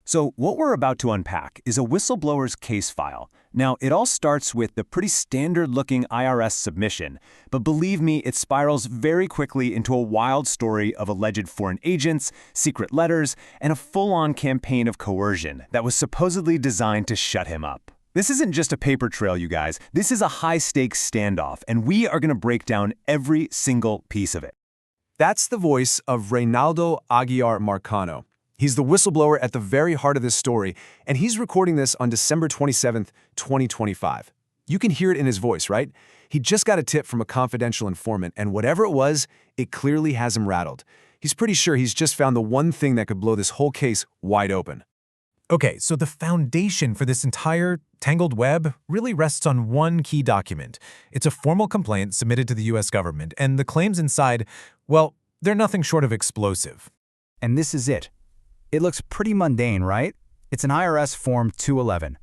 So what we're about to unpack is a whistleblower's case file. Now, it all starts with the pretty standard-looking IRS submission, but believe me, it spirals very quickly into a wild story of alleged foreign agents, secret letters, and a full-on campaign of coercion that was supposedly designed to shut him up. This isn't just a paper trail, you guys. This is a high-stakes standoff, and we are going to break down every single piece of it. That's the voice of Reynaldo Aguiar Marcano. He's the whistleblower at the very heart of this story, and he's recording this on December 27th, 2025. You can hear it in his voice, right? He just got a tip from a confidential informant, and whatever it was, it clearly has him rattled. He's pretty sure he's just found the one thing that could blow this whole case wide open. Okay, so the foundation for this entire tangled web really rests on one key document. It's a formal complaint submitted to the U.S. government, and the claims inside, well, they're nothing short of explosive. And this is it. It looks pretty mundane, right? It's an IRS Form 211.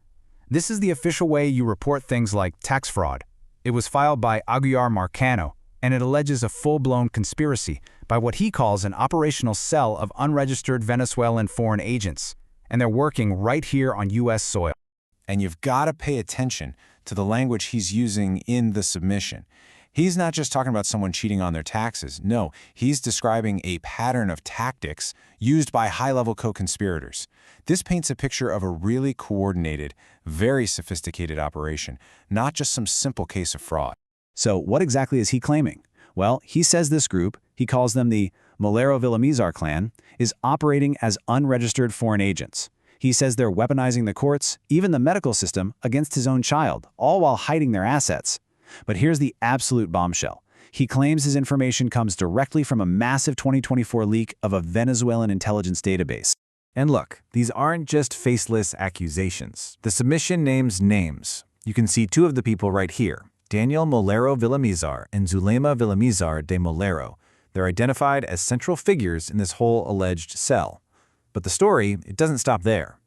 This is the official way you report things like tax fraud. It was filed by Aguiar Marcano, and it alleges a full-blown conspiracy by what he calls an operational cell of unregistered Venezuelan foreign agents. And they're working right here on U.S. soil. And you've got to pay attention to the language he's using in the submission. He's not just talking about someone cheating on their taxes. No, he's describing a pattern of tactics used by high-level co-conspirators. This paints a picture of a really coordinated, very sophisticated operation, not just some simple case of fraud. So what exactly is he claiming? Well, he says this group, he calls them the Molero Villamizar clan, is operating as unregistered foreign agents. He says they're weaponizing the courts, even the medical system, against his own child, all while hiding their assets. But here's the absolute bombshell. He claims his information comes directly from a massive 2024 leak of a Venezuelan intelligence database. And look, these aren't just faceless accusations. The submission names names. You can see two of the people right here, Daniel Molero Villamizar and Zulema Villamizar de Molero. They're identified as central figures in this whole alleged cell. But the story, it doesn't stop there.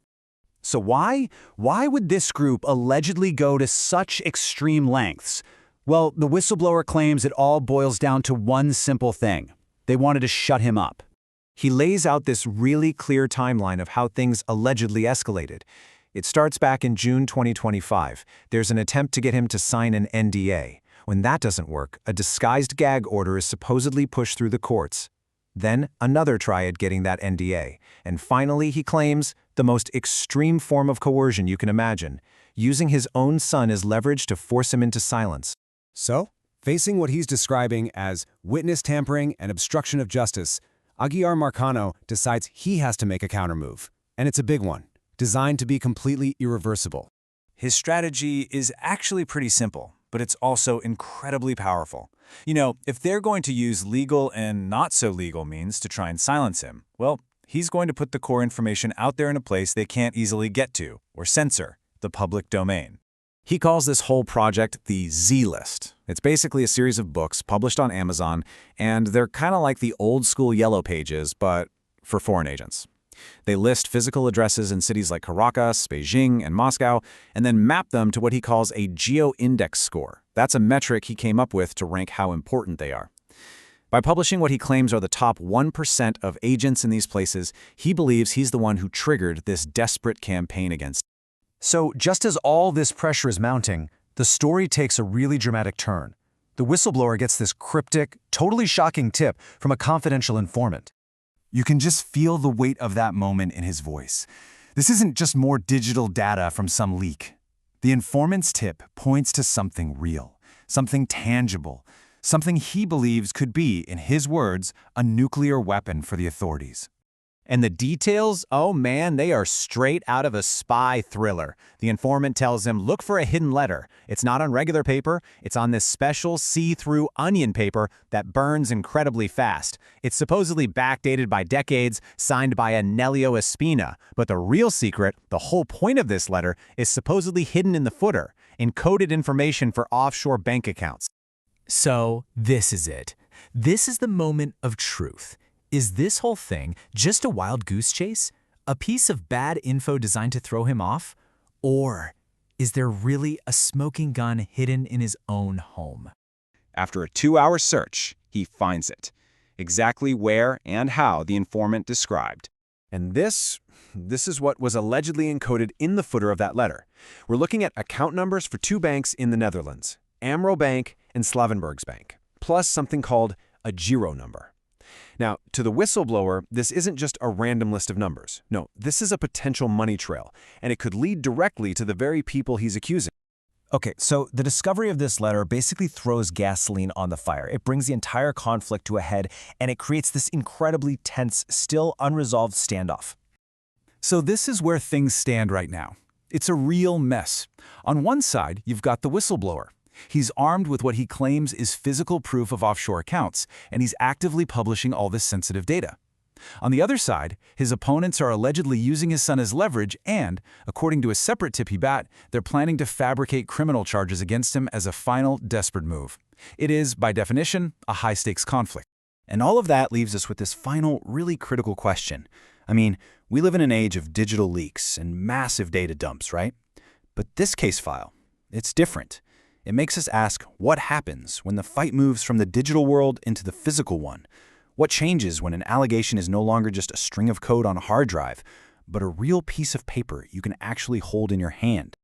So why would this group allegedly go to such extreme lengths? Well, the whistleblower claims it all boils down to one simple thing. They wanted to shut him up. He lays out this really clear timeline of how things allegedly escalated. It starts back in June 2025. There's an attempt to get him to sign an NDA. When that doesn't work, a disguised gag order is supposedly pushed through the courts. Then another try at getting that NDA. And finally, he claims, the most extreme form of coercion you can imagine, using his own son as leverage to force him into silence. So, facing what he's describing as witness tampering and obstruction of justice, Aguiar Marcano decides he has to make a countermove. And it's a big one, designed to be completely irreversible. His strategy is actually pretty simple, but it's also incredibly powerful. You know, if they're going to use legal and not-so-legal means to try and silence him, well, he's going to put the core information out there in a place they can't easily get to, or censor, the public domain. He calls this whole project the XisList. It's basically a series of books published on Amazon, and they're kind of like the old-school Yellow Pages, but for foreign agents. They list physical addresses in cities like Caracas, Beijing, and Moscow, and then map them to what he calls a geo-index score. That's a metric he came up with to rank how important they are. By publishing what he claims are the top 1% of agents in these places, he believes he's the one who triggered this desperate campaign against. So just as all this pressure is mounting, the story takes a really dramatic turn. The whistleblower gets this cryptic, totally shocking tip from a confidential informant. You can just feel the weight of that moment in his voice. This isn't just more digital data from some leak. The informant's tip points to something real, something tangible, something he believes could be, in his words, a nuclear weapon for the authorities. And the details, oh man, they are straight out of a spy thriller. The informant tells him, look for a hidden letter. It's not on regular paper, it's on this special see-through onion paper that burns incredibly fast. It's supposedly backdated by decades, signed by a Nelio Espina. But the real secret, the whole point of this letter, is supposedly hidden in the footer, encoded information for offshore bank accounts. So this is it. This is the moment of truth. Is this whole thing just a wild goose chase? A piece of bad info designed to throw him off? Or is there really a smoking gun hidden in his own home? After a 2-hour search, he finds it. Exactly where and how the informant described. And this is what was allegedly encoded in the footer of that letter. We're looking at account numbers for two banks in the Netherlands, Amro Bank and Slavenbergs Bank, plus something called a Giro number. Now, to the whistleblower, this isn't just a random list of numbers. No, this is a potential money trail, and it could lead directly to the very people he's accusing. Okay, so the discovery of this letter basically throws gasoline on the fire. It brings the entire conflict to a head, and it creates this incredibly tense, still unresolved standoff. So this is where things stand right now. It's a real mess. On one side, you've got the whistleblower. He's armed with what he claims is physical proof of offshore accounts, and he's actively publishing all this sensitive data. On the other side, his opponents are allegedly using his son as leverage and, according to a separate tip he bat, they're planning to fabricate criminal charges against him as a final, desperate move. It is, by definition, a high-stakes conflict. And all of that leaves us with this final, really critical question. I mean, we live in an age of digital leaks and massive data dumps, right? But this case file, it's different. It makes us ask what happens when the fight moves from the digital world into the physical one. What changes when an allegation is no longer just a string of code on a hard drive, but a real piece of paper you can actually hold in your hand?